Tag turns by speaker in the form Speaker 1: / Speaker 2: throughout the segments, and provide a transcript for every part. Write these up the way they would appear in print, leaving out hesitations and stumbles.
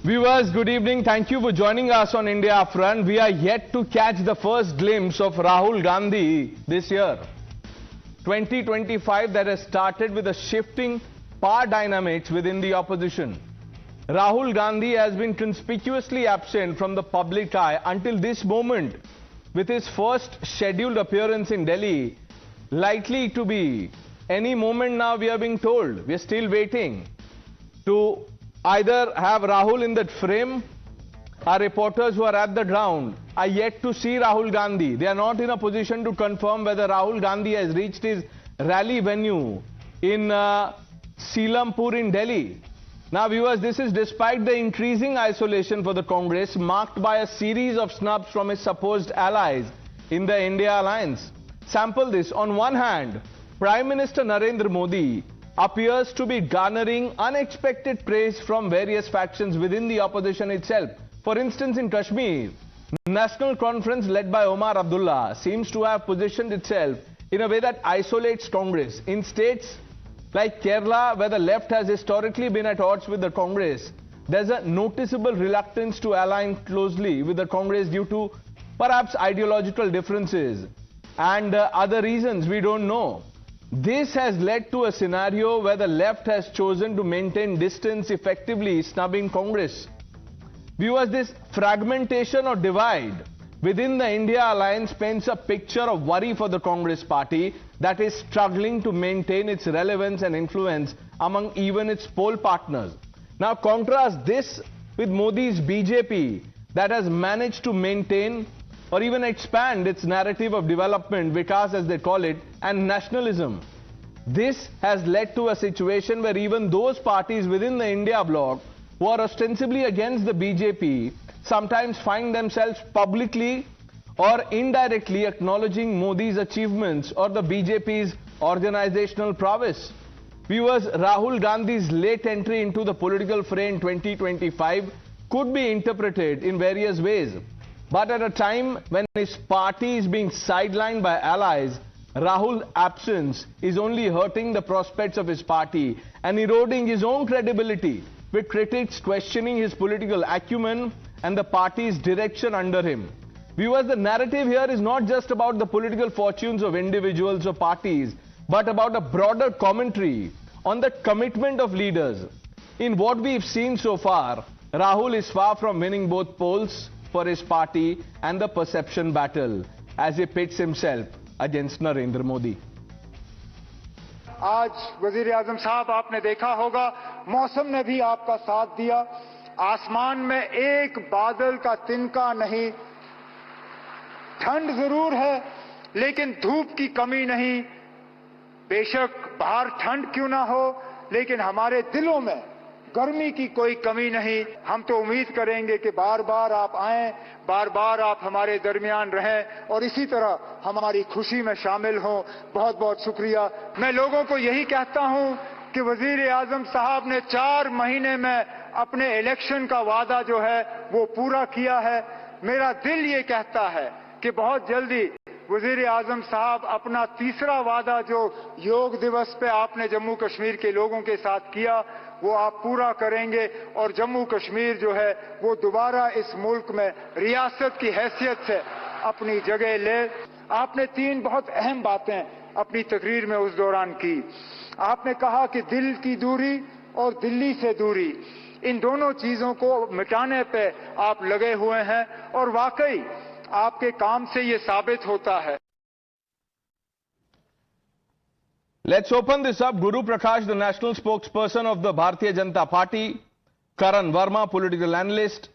Speaker 1: Viewers, good evening. Thank you for joining us on India Upfront. We are yet to catch the first glimpse of Rahul Gandhi this year. 2025 that has started with a shifting power dynamics within the opposition. Rahul Gandhi has been conspicuously absent from the public eye until this moment, with his first scheduled appearance in Delhi likely to be any moment now, we are being told. We are still waiting to either have Rahul in that frame. Our reporters who are at the ground are yet to see Rahul Gandhi. They are not in a position to confirm whether Rahul Gandhi has reached his rally venue in Selampur in Delhi. Now viewers, this is despite the increasing isolation for the Congress, marked by a series of snubs from its supposed allies in the India alliance. Sample this. On one hand, Prime Minister Narendra Modi appears to be garnering unexpected praise from various factions within the opposition itself. For instance, in Kashmir, National Conference led by Omar Abdullah seems to have positioned itself in a way that isolates Congress. In states like Kerala, where the left has historically been at odds with the Congress, there's a noticeable reluctance to align closely with the Congress due to perhaps ideological differences and other reasons we don't know. This has led to a scenario where the left has chosen to maintain distance, effectively snubbing Congress. Viewers, this fragmentation or divide within the India alliance paints a picture of worry for the Congress party that is struggling to maintain its relevance and influence among even its poll partners. Now contrast this with Modi's BJP that has managed to maintain or even expand its narrative of development, Vikas as they call it, and nationalism. This has led to a situation where even those parties within the India bloc who are ostensibly against the BJP sometimes find themselves publicly or indirectly acknowledging Modi's achievements or the BJP's organizational prowess. Viewers, Rahul Gandhi's late entry into the political fray in 2025 could be interpreted in various ways. But at a time when his party is being sidelined by allies, Rahul's absence is only hurting the prospects of his party and eroding his own credibility, with critics questioning his political acumen and the party's direction under him. Viewers, the narrative here is not just about the political fortunes of individuals or parties, but about a broader commentary on the commitment of leaders. In what we've seen so far, Rahul is far from winning both polls for his party and the perception battle as he pits himself against Narendra Modi.
Speaker 2: आज वजीर आजम साहब आपने देखा होगा, मौसम ने भी आपका साथ दिया। आसमान में एक बादल का तिनका नहीं। ठंड जरूर है, लेकिन धूप की कमी नहीं। बेशक बाहर ठंड क्यों ना हो, लेकिन हमारे दिलों में गर्मी की कोई कमी नहीं। हम तो उम्मीद करेंगे कि बार बार आप आएं, बार बार आप हमारे दरमियान रहें और इसी तरह हमारी खुशी में शामिल हों। बहुत बहुत शुक्रिया। मैं लोगों को यही कहता हूं कि वजीर आजम साहब ने 4 महीने में अपने इलेक्शन का वादा जो है वो पूरा किया है। मेरा दिल ये कहता है कि बहुत जल्दी वजीर आजम साहब अपना तीसरा वादा जो योग दिवस पे आपने जम्मू कश्मीर के लोगों के साथ किया, वो आप पूरा करेंगे और जम्मू कश्मीर जो है वो दोबारा इस मुल्क में रियासत की हैसियत से अपनी जगह ले। आपने 3 बहुत अहम बातें अपनी तकरीर में उस दौरान की। आपने कहा कि दिल की दूरी और दिल्ली से दूरी, इन दोनों चीजों को मिटाने पे आप लगे हुए हैं और वाकई आपके काम से ये साबित होता है।
Speaker 1: Let's open this up. Guru Prakash, the national spokesperson of the Bharatiya Janata Party, Karan Verma, political analyst,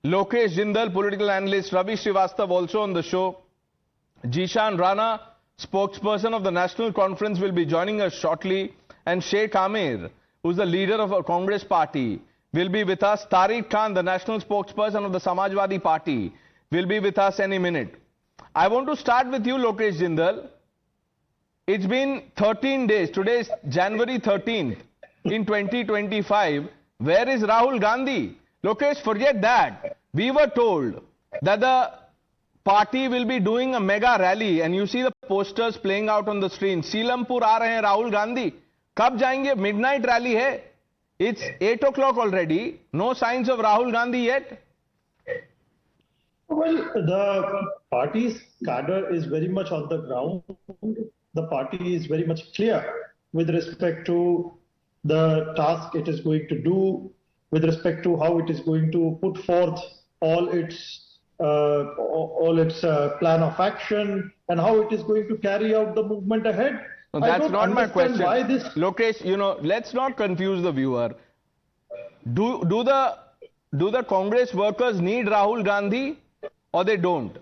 Speaker 1: Lokesh Jindal, political analyst, Ravi Srivastav also on the show, Jishan Rana, spokesperson of the National Conference, will be joining us shortly, and Sheikh Amir, who's the leader of our Congress party, will be with us. Tariq Khan, the national spokesperson of the Samajwadi Party, will be with us any minute. I want to start with you, Lokesh Jindal. It's been 13 days. Today is January 13th in 2025. Where is Rahul Gandhi? Lokesh, forget that. We were told that the party will be doing a mega rally and you see the posters playing out on the screen. Selampur aa rahe hain Rahul Gandhi. Kab jayenge? Midnight rally hai. It's 8 o'clock already. No signs of Rahul Gandhi yet.
Speaker 3: Well, the party's cadre is very much on the ground. The party is very much clear with respect to the task it is going to do, with respect to how it is going to put forth all its plan of action and how it is going to carry out the movement ahead.
Speaker 1: No, that's not my question.
Speaker 3: Why this...
Speaker 1: Lokesh, let's not confuse the viewer. Do the Congress workers need Rahul Gandhi or they don't?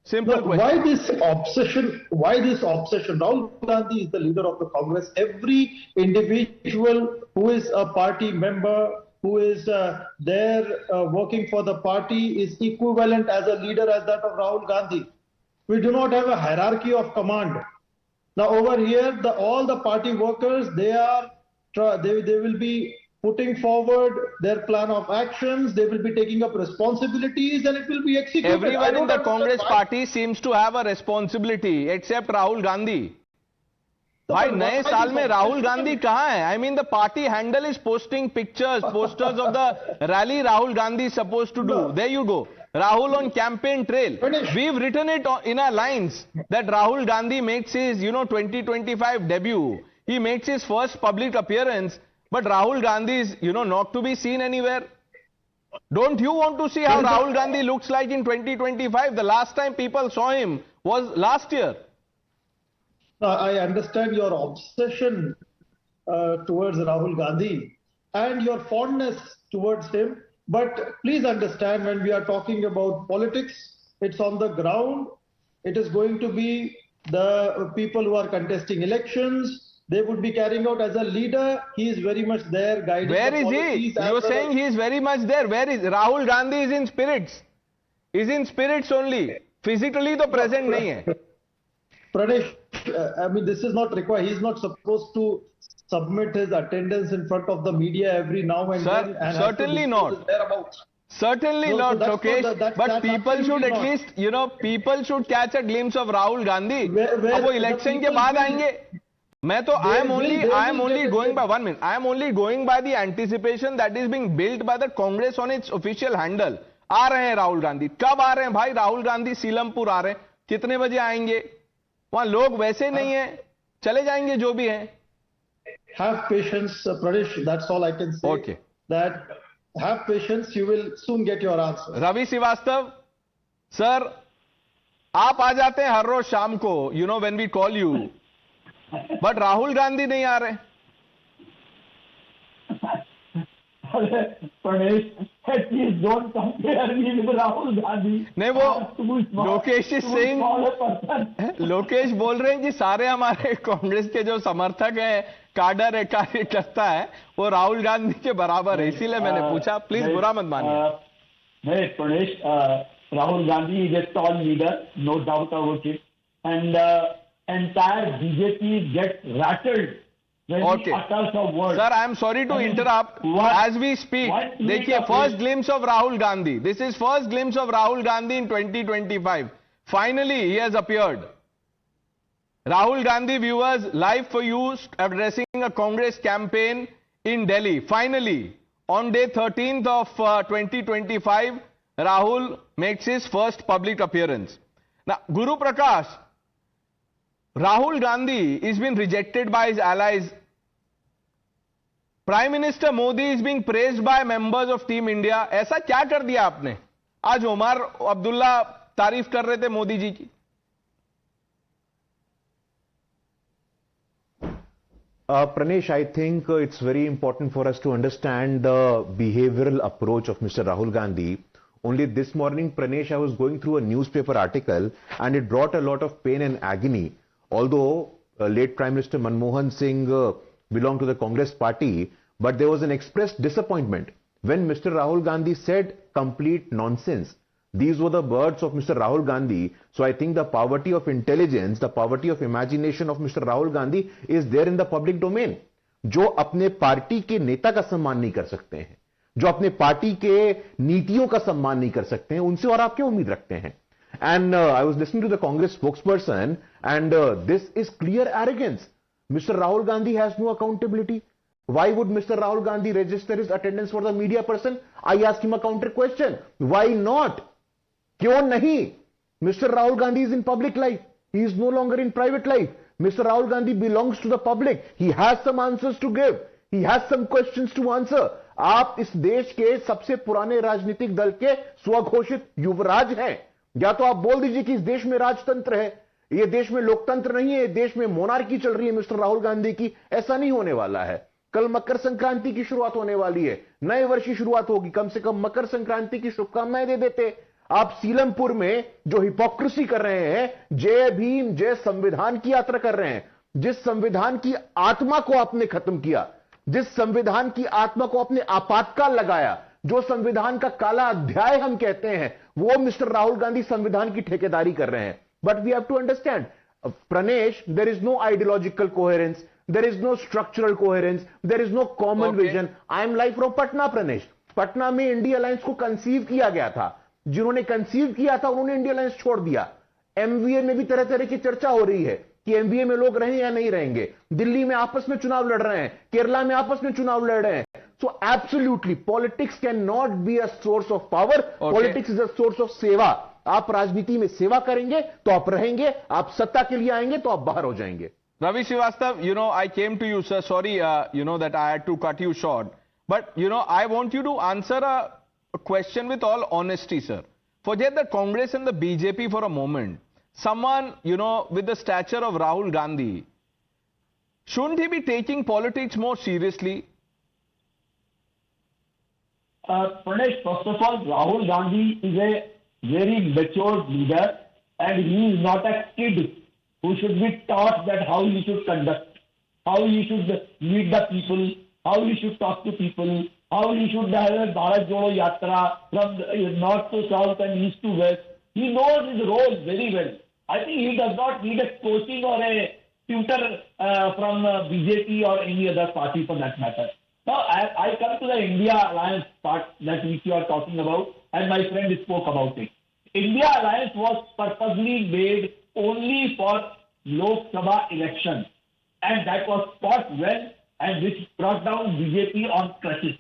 Speaker 1: Simple question.
Speaker 3: Why this obsession? Why this obsession? Rahul Gandhi is the leader of the Congress. Every individual who is a party member, who is there working for the party, is equivalent as a leader as that of Rahul Gandhi. We do not have a hierarchy of command. Now over here, all the party workers, they will be putting forward their plan of actions, they will be taking up responsibilities and it will be executed.
Speaker 1: Everyone in the Congress party seems to have a responsibility except Rahul Gandhi. Why नए साल में Rahul Gandhi कहाँ है? I mean the party handle is posting posters of the rally Rahul Gandhi is supposed to do. No. There you go. Rahul on campaign trail. We've written it in our lines that Rahul Gandhi makes his 2025 debut. He makes his first public appearance. But Rahul Gandhi is, not to be seen anywhere. Don't you want to see how Rahul Gandhi looks like in 2025? The last time people saw him was last year.
Speaker 3: I understand your obsession towards Rahul Gandhi and your fondness towards him. But please understand, when we are talking about politics, it's on the ground. It is going to be the people who are contesting elections. They would be carrying out as a leader. He is very much there guiding.
Speaker 1: Where is he? You're saying he is very much there. Where is Rahul Gandhi? Is in spirits. Is in spirits only. Physically, the present nahi hai.
Speaker 3: Pranesh, I mean, this is not required. He is not supposed to submit his attendance in front of the media every now and then. And
Speaker 1: certainly not. Certainly not, Lokesh. But people should at least, people should catch a glimpse of Rahul Gandhi. अब वो election के बाद आएंगे. I am only going by 1 minute. I am only going by the anticipation that is being built by the Congress on its official handle. आ रहे हैं राहुल गांधी. कब आ रहे हैं भाई? राहुल गांधी सीलमपुर आ रहे हैं. कितने बजे आएंगे? वहां लोग वैसे नहीं हैं. चले जाएंगे जो भी हैं.
Speaker 3: Have patience, Pranesh. That's all I can say.
Speaker 1: Okay.
Speaker 3: That have patience. You will soon get your answer.
Speaker 1: Ravi Srivastava, sir, आप आ जाते हैं हर रोज शाम को. When we call you. But Rahul Gandhi नहीं आ रहे.
Speaker 4: Pranesh, at least don't compare me with Rahul Gandhi.
Speaker 1: नहीं वो Lokesh is saying, Lokesh बोल रहे हैं कि सारे हमारे कांग्रेस के जो समर्थक हैं, काडर है, कार्यकर्ता है, वो राहुल गांधी के बराबर है. इसीलिए मैंने पूछा. प्लीज बुरा मत मानिए.
Speaker 4: नहीं Pranesh, Rahul Gandhi is a tall leader, no doubt about it, and entire BJP gets rattled when he utters a word.
Speaker 1: Sir, I am sorry to interrupt. As we speak, देखिए, first glimpse of Rahul Gandhi. This is first glimpse of Rahul Gandhi in 2025. Finally, he has appeared. Rahul Gandhi viewers, live for you, addressing a Congress campaign in Delhi. Finally, on day 13th of 2025, Rahul makes his first public appearance. Now, Guru Prakash, Rahul Gandhi is being rejected by his allies. Prime Minister Modi is being praised by members of Team India. ऐसा क्या कर दिया आपने? आज ओमर अब्दुल्ला तारीफ कर रहे थे मोदी जी की.
Speaker 5: Pranesh, I think it's very important for us to understand the behavioral approach of Mr. Rahul Gandhi. Only this morning, Pranesh, I was going through a newspaper article and it brought a lot of pain and agony. Although late Prime Minister Manmohan Singh belonged to the Congress party, but there was an expressed disappointment when Mr. Rahul Gandhi said complete nonsense. These were the words of Mr. Rahul Gandhi. So I think the poverty of intelligence, the poverty of imagination of Mr. Rahul Gandhi is there in the public domain. जो अपने party के नेता का सम्मान नहीं कर सकते हैं, जो अपने पार्टी के नीतियों का सम्मान नहीं कर सकते हैं, उनसे और आप क्या उम्मीद रखते हैं? And I was listening to the Congress spokesperson, and this is clear arrogance. Mr. Rahul Gandhi has no accountability. Why would Mr. Rahul Gandhi register his attendance for the media person? I ask him a counter question. Why not? Kyun nahi? Mr. Rahul Gandhi is in public life. He is no longer in private life. Mr. Rahul Gandhi belongs to the public. He has some answers to give. He has some questions to answer. आप इस देश के सबसे पुराने राजनीतिक दल के स्वघोषित युवराज हैं. या तो आप बोल दीजिए कि इस देश में राजतंत्र है, ये देश में लोकतंत्र नहीं है, देश में मोनार्की चल रही है मिस्टर राहुल गांधी की. ऐसा नहीं होने वाला है. कल मकर संक्रांति की शुरुआत होने वाली है, नए वर्ष की शुरुआत होगी. कम से कम मकर संक्रांति की शुभकामनाएं दे देते. आप सीलमपुर में जो हिपोक्रेसी कर रहे हैं, जय भीम जय संविधान की यात्रा कर रहे हैं, जिस संविधान की आत्मा को आपने खत्म किया, जिस संविधान की आत्मा को आपने आपातकाल लगाया, जो संविधान का काला अध्याय हम कहते हैं, वो मिस्टर राहुल गांधी संविधान की ठेकेदारी कर रहे हैं. But we have to understand, Pranesh, there is no ideological coherence, there is no structural coherence, there is no common vision. I am live from Patna, Pranesh. Patna में इंडिया अलायंस को कंसीव किया गया था. जिन्होंने कंसीव किया था उन्होंने India alliance छोड़ दिया. एमवीए में भी तरह तरह की चर्चा हो रही है कि एमवीए में लोग रहें या नहीं रहेंगे. दिल्ली में आपस में चुनाव लड़ रहे हैं, केरला में आपस में चुनाव लड़ रहे हैं. So absolutely, politics cannot be a source of power. Politics is a source of सेवा. आप राजनीति में सेवा करेंगे तो आप रहेंगे, आप सत्ता के लिए आएंगे तो आप बाहर हो जाएंगे.
Speaker 1: Ravi Srivastava, I came to you, sir. Sorry, that I had to cut you short. But, I want you to answer a question with all honesty, sir. Forget the Congress and the BJP for a moment. Someone, with the stature of Rahul Gandhi, shouldn't he be taking politics more seriously?
Speaker 4: Pranesh, first of all, Rahul Gandhi is a very mature leader and he is not a kid who should be taught that how he should conduct, how he should lead the people, how he should talk to people, how he should have a Bharat Jodo Yatra from north to south and east to west. He knows his role very well. I think he does not need a coaching or a tutor from BJP or any other party for that matter. Now, I come to the India Alliance part that which you are talking about, and my friend spoke about it. India Alliance was purposely made only for Lok Sabha elections, and that was fought well, and which brought down BJP on crutches.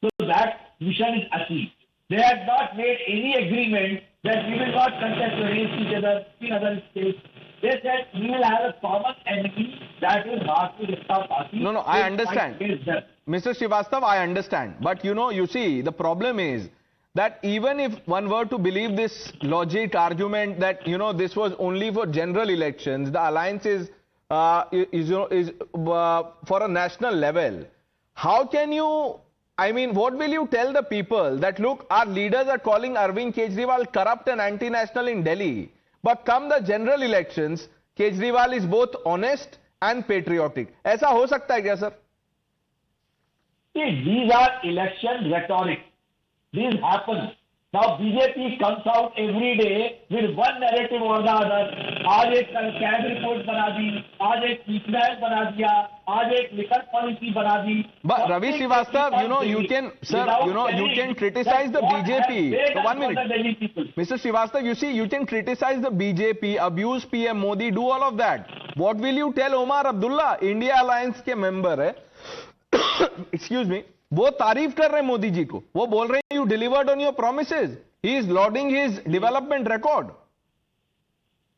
Speaker 4: So that mission is achieved. They had not made any agreement that we will not contest against each other in other states. They said we will have a common enemy, that is Bharatiya Janata Party.
Speaker 1: No, I understand. Mr. Srivastava, I understand. But you see, the problem is that even if one were to believe this logic argument that, this was only for general elections, the alliance is for a national level. How can you, what will you tell the people that, look, our leaders are calling Arvind Kejriwal corrupt and anti-national in Delhi, but come the general elections, Kejriwal is both honest and patriotic. ऐसा हो सकता है क्या, sir?
Speaker 4: See, these are election rhetoric. These happen. Now BJP comes out every day with one narrative or the other. आज एक cab report बना दी, आज एक ईमेल बना दिया, आज एक लिकर पॉलिसी बना दी.
Speaker 1: But Ravi Srivastava, you can, sir, you can criticize the BJP. So 1 minute. Mr. Srivastava, you see, you can criticize the BJP, abuse PM Modi, do all of that. What will you tell Omar Abdullah, India Alliance के member है? Excuse me. वो तारीफ कर रहे हैं मोदी जी को. वो बोल रहे हैं you delivered on your promises. He is lauding his development record.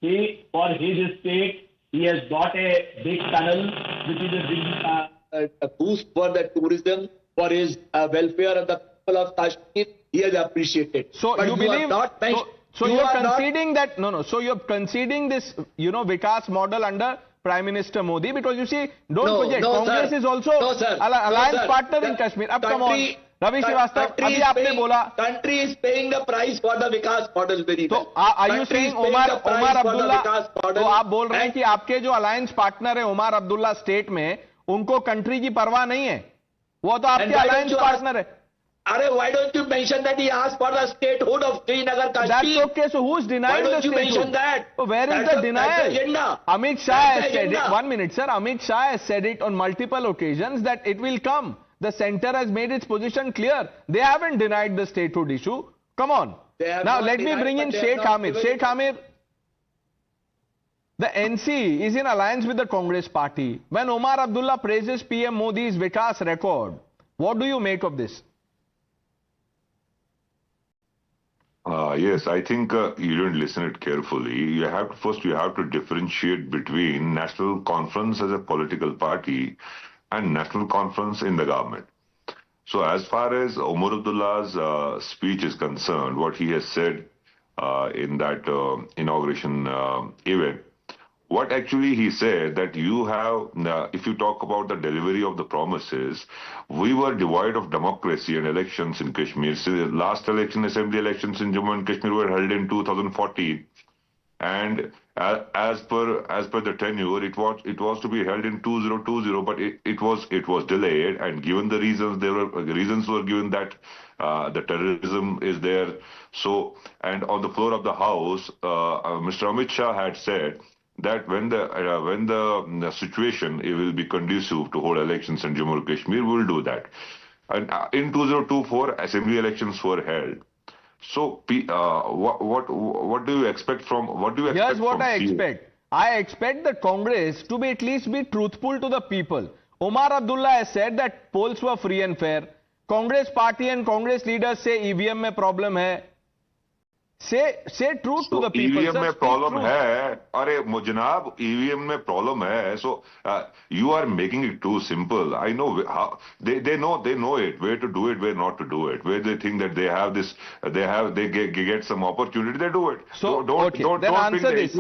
Speaker 4: For his state, he has got a big tunnel, which is a boost for the tourism, for his welfare of the people of Kashmir. He has appreciated.
Speaker 1: So but you believe? So you are conceding that So you are conceding this, Vikas model under Prime Minister Modi, because you see, don't forget, Congress is also alliance partner in Kashmir. Ab come on, Ravi Srivastava, abhi aapne bola.
Speaker 4: Country is paying the price for the Vikas model very well.
Speaker 1: So are you saying Omar Abdullah? तो आप बोल रहे हैं कि आपके जो alliance partner है Omar Abdullah state में, उनको country की परवाह नहीं है? वो तो आपके alliance partner है.
Speaker 4: Why don't you mention that he asked for the statehood of Srinagar, Kashmir?
Speaker 1: That's okay. So who's denying the statehood?
Speaker 4: Why don't you mention that?
Speaker 1: So where is the denial? Amit Shah has said it. 1 minute, sir. Amit Shah has said it on multiple occasions that it will come. The center has made its position clear. They haven't denied the statehood issue. Come on. Now let me bring in Sheikh Amir. Sheikh Amir. The NC is in alliance with the Congress party. When Omar Abdullah praises PM Modi's Vikas record, what do you make of this?
Speaker 6: Yes, I think you didn't listen it carefully. You have to differentiate between National Conference as a political party and National Conference in the government. So as far as Omar Abdullah's speech is concerned, what he has said in that inauguration event, what actually he said that you have, if you talk about the delivery of the promises, we were devoid of democracy and elections in Kashmir. So the last election, assembly elections in Jammu and Kashmir were held in 2014. And as per the tenure, it was to be held in 2020, but it was delayed. And given the reasons, reasons were given that the terrorism is there. So, and on the floor of the House, Mr. Amit Shah had said that when the situation will be conducive to hold elections in Jammu and Kashmir, we will do that. And in 2024, assembly elections were held. So, what do you expect from?
Speaker 1: Here's what I expect. I expect the Congress to be at least be truthful to the people. Omar Abdullah has said that polls were free and fair. Congress party and Congress leaders say EVM में problem है. Say truth to the people.
Speaker 6: EVM में problem है. अरे जनाब, EVM में problem है. So you are making it too simple. I know how they know it, where to do it, where not to do it, where they think that they get some opportunity, they do it.
Speaker 1: So don't answer this.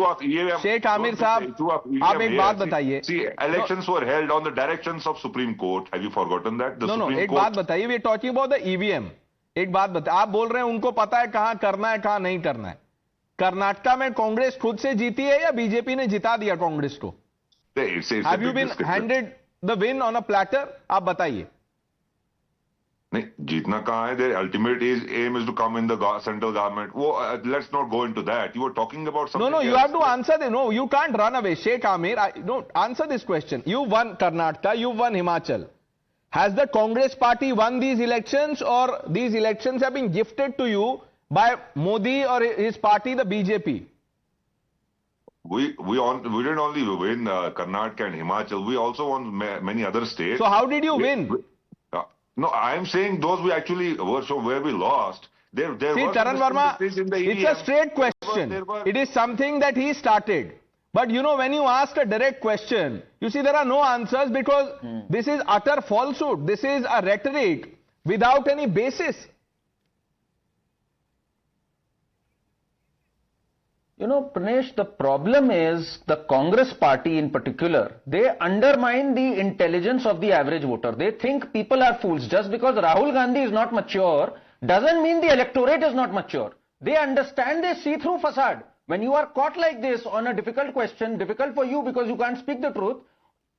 Speaker 1: Sheikh Amir साहब, आप एक बात बताइए.
Speaker 6: See, elections were held on the directions of Supreme Court. Have you forgotten that?
Speaker 1: No. एक बात बताइए. We are talking about the EVM. एक बात बता, आप बोल रहे हैं उनको पता है कहां करना है कहां नहीं करना है. कर्नाटका में कांग्रेस खुद से जीती है या बीजेपी ने जिता दिया कांग्रेस को? Have you been handed the win on a platter? आप बताइए.
Speaker 6: नहीं, जीतना कहां है? Their ultimate aim is to come in the central government. Let's not go into that. You were talking about something.
Speaker 1: No, you have to answer. No, you can't run away. Sheikh Amir, no, answer this question. You won Karnataka, you won Himachal. Has the Congress party won these elections, or these elections have been gifted to you by Modi or his party, the BJP?
Speaker 6: We didn't only win Karnataka and Himachal. We also won many other states.
Speaker 1: So how did you win?
Speaker 6: No, I am saying those we actually were. So where we lost, there
Speaker 1: See,
Speaker 6: was
Speaker 1: Charan Verma, it's a straight
Speaker 6: There
Speaker 1: question.
Speaker 6: were
Speaker 1: It is something that he started. But you know, when you ask a direct question, you see there are no answers because this is utter falsehood. This is a rhetoric without any basis.
Speaker 7: You know, Pranesh, the problem is the Congress party in particular, they undermine the intelligence of the average voter. They think people are fools. Just because Rahul Gandhi is not mature doesn't mean the electorate is not mature. They understand they see through facade. When you are caught like this on a difficult question, difficult for you because you can't speak the truth,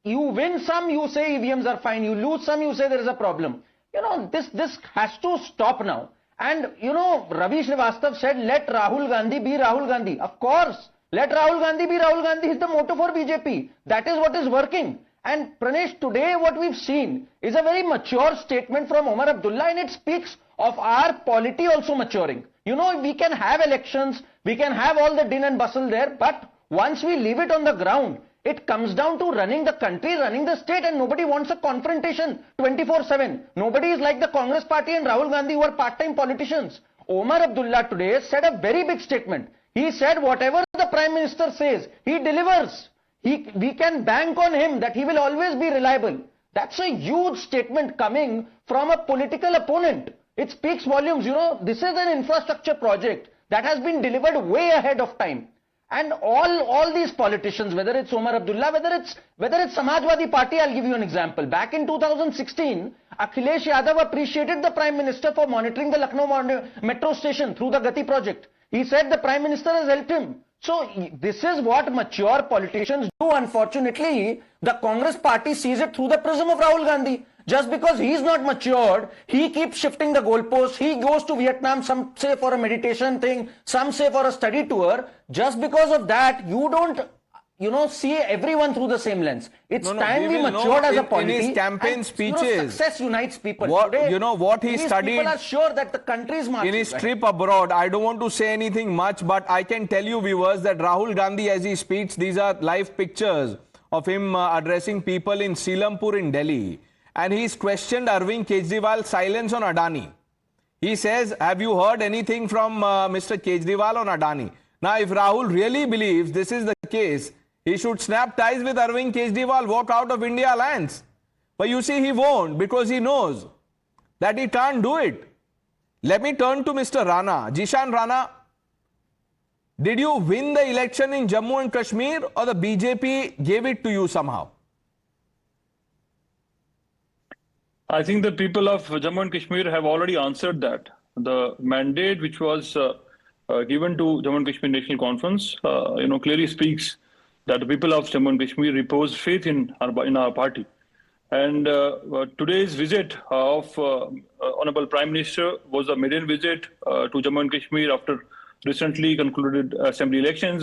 Speaker 7: you win some, you say EVMs are fine. You lose some, you say there is a problem. You know, this has to stop now. And, you know, Ravi Srivastav said, let Rahul Gandhi be Rahul Gandhi. Of course, let Rahul Gandhi be Rahul Gandhi is the motto for BJP. That is what is working. And Pranesh, today what we've seen is a very mature statement from Omar Abdullah, and it speaks of our polity also maturing. You know, we can have elections, we can have all the din and bustle there, but once we leave it on the ground, it comes down to running the country, running the state, and nobody wants a confrontation 24/7. Nobody is like the Congress party and Rahul Gandhi who are part-time politicians. Omar Abdullah today said a very big statement. He said whatever the Prime Minister says, he delivers. We can bank on him that he will always be reliable. That's a huge statement coming from a political opponent. It speaks volumes. You know, this is an infrastructure project that has been delivered way ahead of time. And all these politicians, whether it's Omar Abdullah, whether it's Samajwadi Party, I'll give you an example. Back in 2016, Akhilesh Yadav appreciated the Prime Minister for monitoring the Lucknow metro station through the Gati project. He said the Prime Minister has helped him. So this is what mature politicians do. Unfortunately, the Congress party sees it through the prism of Rahul Gandhi. Just because he is not matured, he keeps shifting the goalposts. He goes to Vietnam, some say for a meditation thing, some say for a study tour. Just because of that, you see everyone through the same lens. It's time we
Speaker 1: will
Speaker 7: matured as a
Speaker 1: in
Speaker 7: polity.
Speaker 1: his campaign speeches,
Speaker 7: success unites people.
Speaker 1: What,
Speaker 7: Today,
Speaker 1: what he
Speaker 7: these
Speaker 1: studied
Speaker 7: people are sure that the country is marching.
Speaker 1: in his trip abroad. I don't want to say anything much, but I can tell you, viewers, that Rahul Gandhi, as he speaks, these are live pictures of him addressing people in Silampur in Delhi. And he's questioned Arvind Kejriwal's silence on Adani. He says, have you heard anything from Mr. Kejriwal on Adani? Now, if Rahul really believes this is the case, he should snap ties with Arvind Kejriwal, walk out of India Alliance. But you see, he won't, because he knows that he can't do it. Let me turn to Mr. Rana. Jishan Rana, did you win the election in Jammu and Kashmir, or the BJP gave it to you somehow?
Speaker 8: I think the people of Jammu and Kashmir have already answered that. The mandate which was given to Jammu and Kashmir National Conference, clearly speaks that the people of Jammu and Kashmir repose faith in our party. And today's visit of Honorable Prime Minister was a maiden visit to Jammu and Kashmir after recently concluded assembly elections.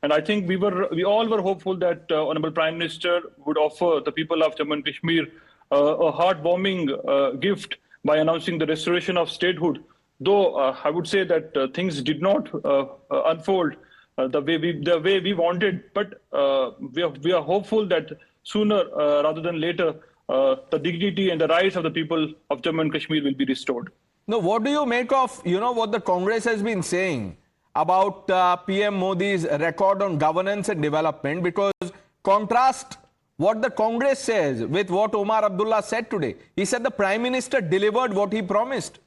Speaker 8: And I think we all were hopeful that Honorable Prime Minister would offer the people of Jammu and Kashmir a heartwarming gift by announcing the restoration of statehood. Though I would say that things did not unfold the way we wanted, but we are hopeful that sooner rather than later, the dignity and the rights of the people of Jammu and Kashmir will be restored.
Speaker 1: Now, what do you make of, what the Congress has been saying about PM Modi's record on governance and development? Because contrast what the Congress says with what Omar Abdullah said today. He said the Prime Minister delivered what he promised.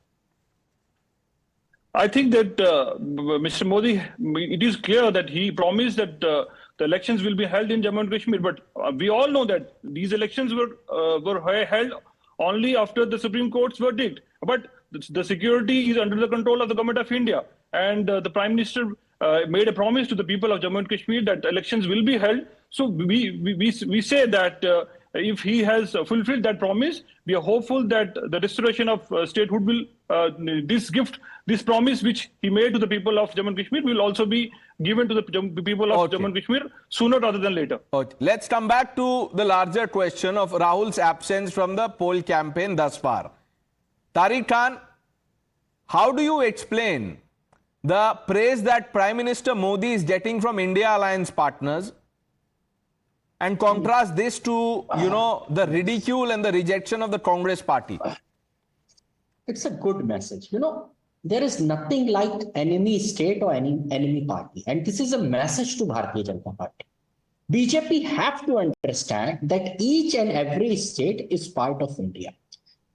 Speaker 8: I think that Mr. Modi, it is clear that he promised that the elections will be held in Jammu and Kashmir, but we all know that these elections were held only after the Supreme Court's verdict. But the security is under the control of the Government of India, and the Prime Minister made a promise to the people of Jammu and Kashmir that elections will be held. So we say that if he has fulfilled that promise, we are hopeful that the restoration of statehood will, this promise which he made to the people of Jammu and Kashmir will also be given to the people of Jammu and Kashmir sooner rather than later.
Speaker 1: Okay. Let's come back to the larger question of Rahul's absence from the poll campaign thus far. Tariq Khan, how do you explain the praise that Prime Minister Modi is getting from India Alliance partners, and contrast this to, the ridicule and the rejection of the Congress party?
Speaker 9: It's a good message. There is nothing like enemy state or enemy party. And this is a message to Bharatiya Janata Party. BJP have to understand that each and every state is part of India.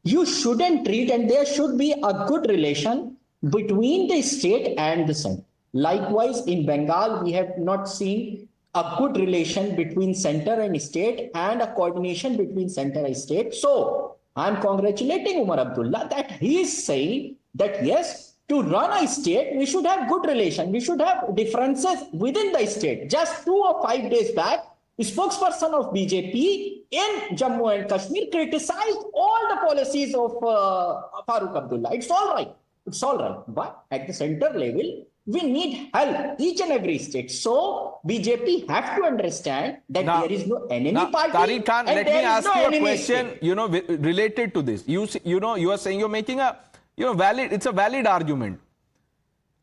Speaker 9: You shouldn't treat, and there should be a good relation between the state and the center. Likewise, in Bengal, we have not seen a good relation between center and state and a coordination between center and state. So I'm congratulating Omar Abdullah that he is saying that yes, to run a state, we should have good relation. We should have differences within the state. Just 2 or 5 days back, the spokesperson of BJP in Jammu and Kashmir criticized all the policies of Farooq Abdullah. It's all right. It's all right. But at the center level, we need help, each and every state. So BJP have to understand that there is no enemy party.
Speaker 1: Tariq Khan, let me ask you a question,
Speaker 9: state.
Speaker 1: Related to this. You are saying you're making a, it's a valid argument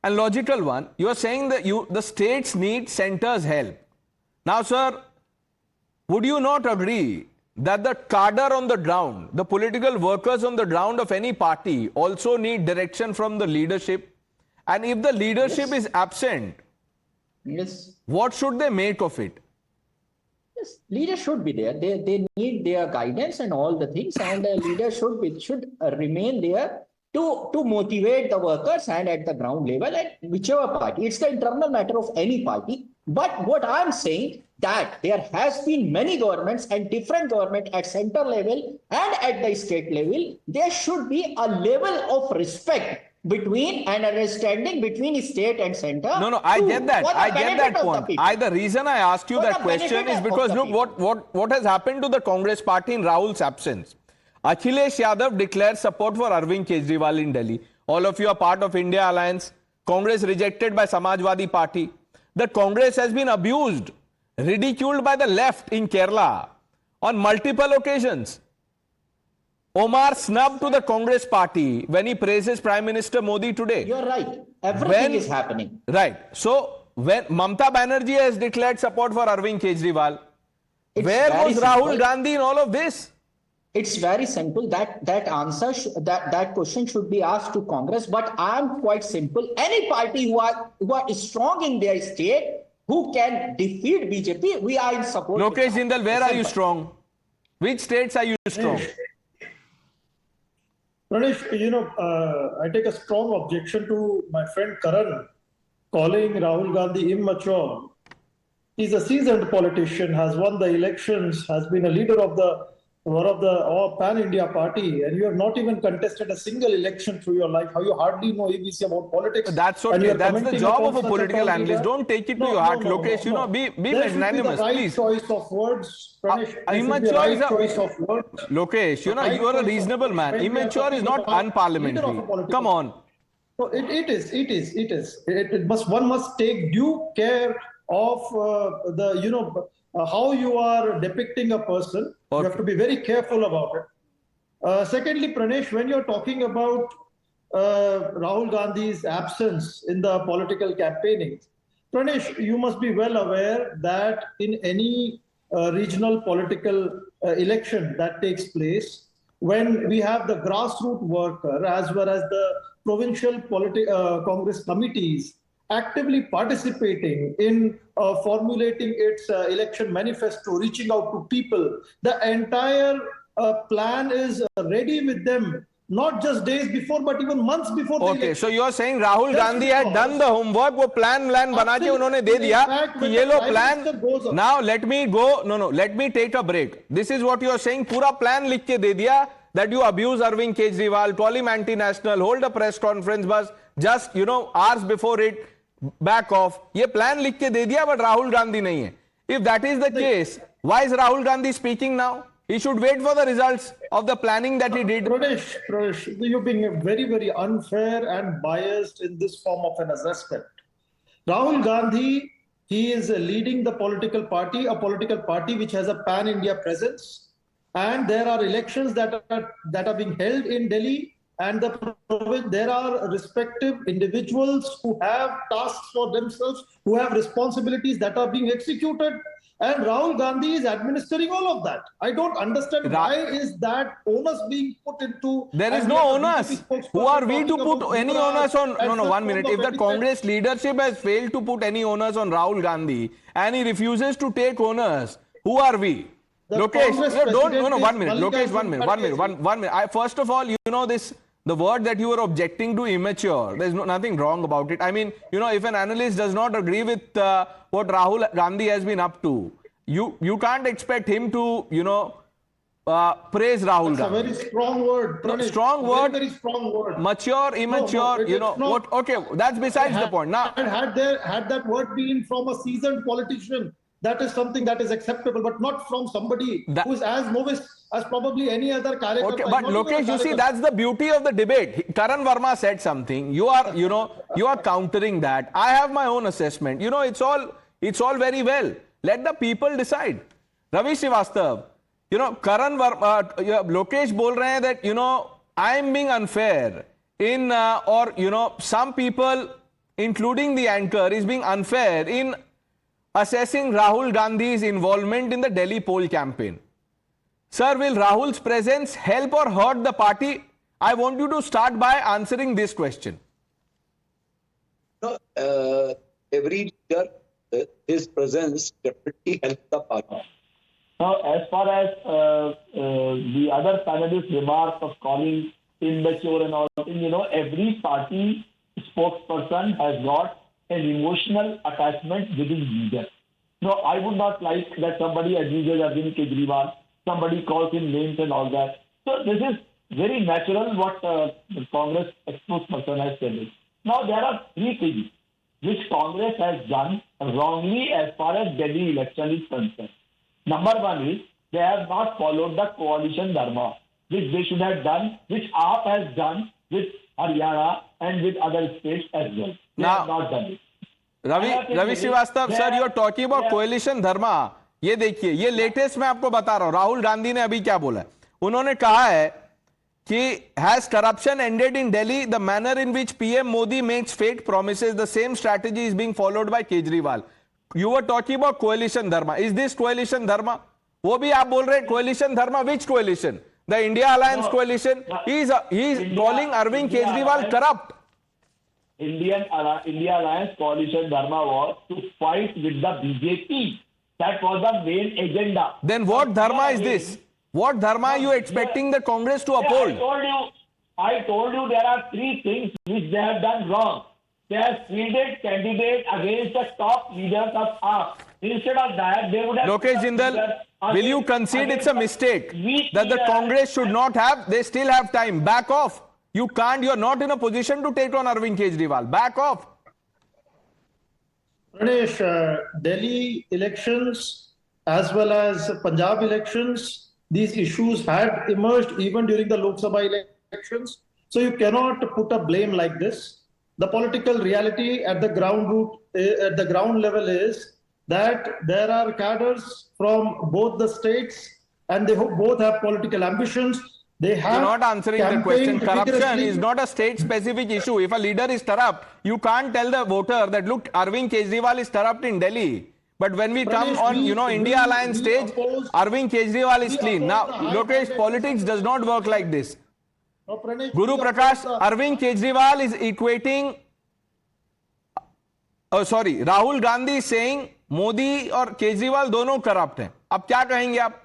Speaker 1: and logical one. You are saying that the states need center's help. Now, sir, would you not agree that the cadre on the ground, the political workers on the ground of any party also need direction from the leadership? And if the leadership is absent, what should they make of it?
Speaker 9: Yes, leaders should be there. They need their guidance and all the things, and the leader should remain there to motivate the workers and at the ground level at whichever party. It's the internal matter of any party. But what I'm saying that there has been many governments and different government at center level and at the state level. There should be a level of respect between and understanding between state and center.
Speaker 1: No, I get that. I get that point. The reason I asked you that question is because look what has happened to the Congress party in Rahul's absence. Akhilesh Yadav declared support for Arvind Kejriwal in Delhi. All of you are part of India Alliance. Congress rejected by Samajwadi Party. The Congress has been abused ridiculed by the left in Kerala on multiple occasions. Omar snubbed to the Congress party when he praises Prime Minister Modi today.
Speaker 9: You're right. Everything is happening.
Speaker 1: Right. So, when Mamata Banerjee has declared support for Arvind Kejriwal, where was Rahul Gandhi in all of this?
Speaker 9: It's very simple. That question should be asked to Congress. But I'm quite simple. Any party who are strong in their state, who can defeat BJP, we are in support.
Speaker 1: Lokesh Jindal, where are you strong? Which states are you strong?
Speaker 3: Pranesh, I take a strong objection to my friend Karan calling Rahul Gandhi immature. He's a seasoned politician, has won the elections, has been a leader of one of the pan-India party, and you have not even contested a single election through your life. How you hardly know ABC about politics.
Speaker 1: That's okay. That's the job of a political analyst. Don't take it to your heart, Lokesh. Be magnanimous, please.
Speaker 3: Choice of words, Pranesh.
Speaker 1: Immature is a
Speaker 3: choice of words.
Speaker 1: Lokesh, you are a reasonable man. Immature is not unparliamentary. Come on.
Speaker 3: So it is. One must take due care of how you are depicting a person. Okay. You have to be very careful about it. Secondly, Pranesh, when you're talking about Rahul Gandhi's absence in the political campaigning, Pranesh, you must be well aware that in any regional political election that takes place, when we have the grassroots worker as well as the provincial Congress committees actively participating in formulating its election manifesto, reaching out to people, the entire plan is ready with them, not just days before, but even months before the election.
Speaker 1: So you're saying Rahul Gandhi had done the homework, वो plan बना के उन्होंने दे दिया कि ये लो plan. Now let me go. No, let me take a break. This is what you're saying. पूरा plan लिख के दे दिया that you abuse Arvind Kejriwal, call him anti-national, hold a press conference, but just hours before it, back off. ये plan लिख के दे दिया, but Rahul Gandhi नहीं है. If that is the case, why is Rahul Gandhi speaking now? He should wait for the results of the planning that he did.
Speaker 3: Pranesh, you're being very, very unfair and biased in this form of an assessment. Rahul Gandhi, he is leading the political party, a political party which has a pan-India presence, and there are elections that are being held in Delhi, and there are respective individuals who have tasks for themselves, who have responsibilities that are being executed, and Rahul Gandhi is administering all of that. I don't understand why is that onus being put into...
Speaker 1: There is no onus. Who are we to put any onus on... No, 1 minute. If the Congress leadership has failed to put any onus on Rahul Gandhi and he refuses to take onus, who are we? Lokesh, 1 minute. Lokesh, 1 minute. First of all, the word that you were objecting to, immature, there's nothing wrong about it. I mean, if an analyst does not agree with what Rahul Gandhi has been up to, you can't expect him to, praise Rahul Gandhi.
Speaker 3: That's a very strong word, Pranesh.
Speaker 1: Strong word.
Speaker 3: Very strong word.
Speaker 1: Mature, immature, okay, that's besides the point. Now,
Speaker 3: and had that word been from a seasoned politician, that is something that is acceptable, but not from somebody who is as novice as probably any other character.
Speaker 1: Okay, but Lokesh, you see, that's the beauty of the debate. Karan Verma said something. You are countering that. I have my own assessment. It's all very well. Let the people decide. Ravi Srivastav, Karan Verma, Lokesh बोल रहे हैं that I am being unfair in some people, including the anchor, is being unfair in assessing Rahul Gandhi's involvement in the Delhi poll campaign. Sir, will Rahul's presence help or hurt the party? I want you to start by answering this question.
Speaker 10: No, every leader, his presence definitely helps the party.
Speaker 4: Now, as far as the other panelists' remarks of calling immature and all, every party spokesperson has got an emotional attachment with his leader. No, I would not like that somebody abuses Arvind Kejriwal, somebody calls him names and all that. So this is very natural what the Congress spokesperson has said. Now there are three things which Congress has done wrongly as far as Delhi election is concerned. Number one is they have not followed the coalition dharma, which they should have done, which AAP has done with Haryana and with other states as well. They have not done it.
Speaker 1: Ravi Shrivastava sir, you are talking about coalition dharma. ये देखिए, ये latest मैं आपको बता रहा हूं. राहुल गांधी ने अभी क्या बोला है. उन्होंने कहा है कि has corruption ended in Delhi, the manner in which PM Modi makes fake promises, the same strategy is being followed by Kejriwal. You were talking about coalition dharma. Is this coalition dharma? वो भी आप बोल रहे हैं coalition dharma. Which coalition? The India alliance coalition. He is calling Arvind Kejriwal corrupt.
Speaker 4: India Alliance coalition dharma was to fight with the BJP. That was the main agenda.
Speaker 1: Then what dharma is this? What dharma are you expecting the Congress to uphold?
Speaker 4: I told you there are three things which they have done wrong. They have fielded candidate against the top leaders of AAP. Instead of that, they would have...
Speaker 1: Lokesh Jindal, will you concede it's a mistake that the Congress should not have? They still have time. Back off. You can't, you're not in a position to take on Arvind Kejriwal. Back off.
Speaker 3: Pranesh, Delhi elections as well as Punjab elections, these issues had emerged even during the Lok Sabha elections. So you cannot put a blame like this. The political reality at the ground root, at the ground level is that there are cadres from both the states and they both have political ambitions. They have
Speaker 1: You're not answering the question. Corruption is not a state-specific issue. If a leader is corrupt, you can't tell the voter that, look, Arvind Kejriwal is corrupt in Delhi. But when we come on, India Alliance stage, Arvind Kejriwal is clean. Now, Lokesh, politics does not work like this. Guru Prakash, Arvind Kejriwal is equating... Oh, sorry. Rahul Gandhi is saying Modi और केजरीवाल दोनों corrupt हैं. अब क्या कहेंगे आप?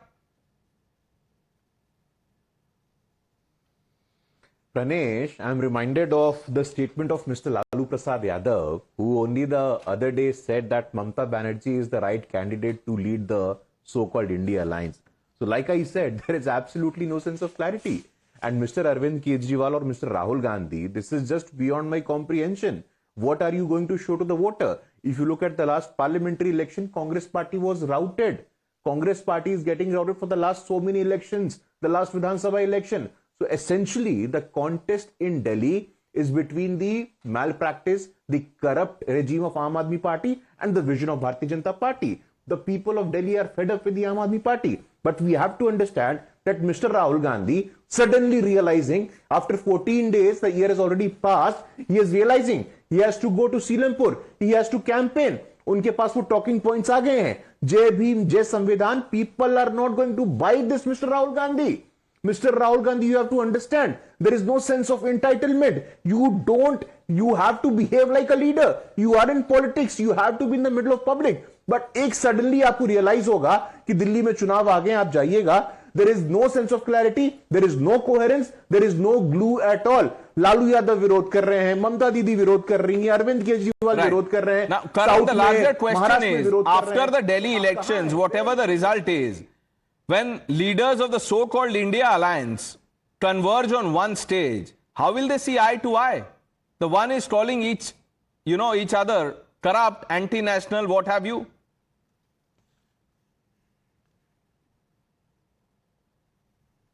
Speaker 5: Pranesh, I am reminded of the statement of Mr. Lalu Prasad Yadav, who only the other day said that Mamata Banerjee is the right candidate to lead the so-called India Alliance. So like I said, there is absolutely no sense of clarity. And Mr. Arvind Kejriwal or Mr. Rahul Gandhi, this is just beyond my comprehension. What are you going to show to the voter? If you look at the last parliamentary election, Congress party was routed. Congress party is getting routed for the last so many elections, the last Vidhan Sabha election. So essentially, the contest in Delhi is between the malpractice, the corrupt regime of Aam Aadmi Party and the vision of Bharatiya Janata Party. The people of Delhi are fed up with the Aam Aadmi Party. But we have to understand that Mr. Rahul Gandhi, suddenly realizing after 14 days, the year has already passed, he is realizing he has to go to Seelampur, he has to campaign. उनके पास वो talking points आ गए हैं. जय भीम, जय संविधान. People are not going to buy this, Mr. Rahul Gandhi. Mr. Rahul Gandhi, you have to understand, there is no sense of entitlement. You have to behave like a leader. You are in politics, you have to be in the middle of public. But एक suddenly आपको realize होगा कि दिल्ली में चुनाव आ गए, आप जाइएगा. There is no sense of clarity, there is no coherence, there is no glue at all. Lalu Yadav विरोध कर रहे हैं, ममता दीदी विरोध कर रही हैं, अरविंद केजरीवाल विरोध कर रहे हैं.
Speaker 1: Now, the larger question is, after the Delhi elections, whatever the result is, when leaders of the so-called India Alliance converge on one stage, how will they see eye to eye? The one is calling each other corrupt, anti-national, what have you.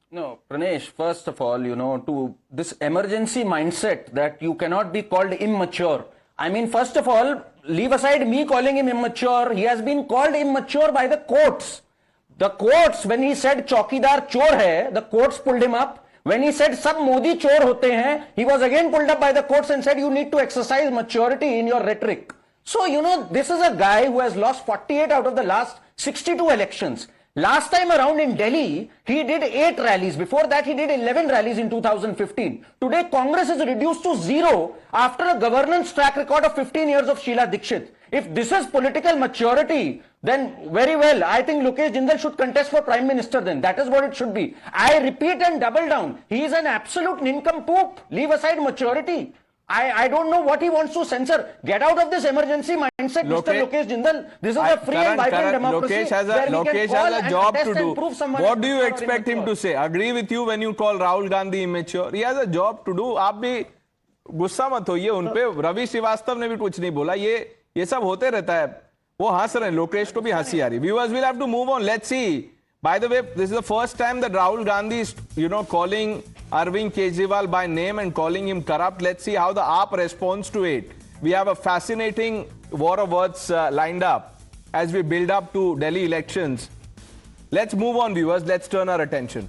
Speaker 7: No, Pranesh, first of all, to this emergency mindset that you cannot be called immature. I mean, first of all, leave aside me calling him immature. He has been called immature by the courts. The courts, when he said Chaukidar chor hai, the courts pulled him up. When he said sab Modi chor hote hain, he was again pulled up by the courts and said you need to exercise maturity in your rhetoric. So, this is a guy who has lost 48 out of the last 62 elections. Last time around in Delhi, he did 8 rallies. Before that, he did 11 rallies in 2015. Today, Congress is reduced to 0 after a governance track record of 15 years of Sheila Dikshit. If this is political maturity, then very well, I think Lokesh Jindal should contest for Prime Minister then. That is what it should be. I repeat and double down. He is an absolute nincompoop. Leave aside maturity. I don't know what he wants to censor. Get out of this emergency mindset, Mr. Lokesh Jindal. This is a free and vibrant democracy.
Speaker 1: Lokesh has a job to do. What do you expect him to say? Agree with you when you call Rahul Gandhi immature. He has a job to do. आप भी गुस्सा मत होइए उन पे. रवि श्रीवास्तव ने भी कुछ नहीं बोला. ये सब होते रहता है. वो हंस रहे हैं. लोकेश को भी हंसी आ रही. Viewers will have to move on. Let's see. By the way, this is the first time that Rahul Gandhi is, calling Arvind Kejriwal by name and calling him corrupt. Let's see how the AAP responds to it. We have a fascinating, war of words lined up as we build up to Delhi elections. Let's move on, viewers. Let's turn our attention.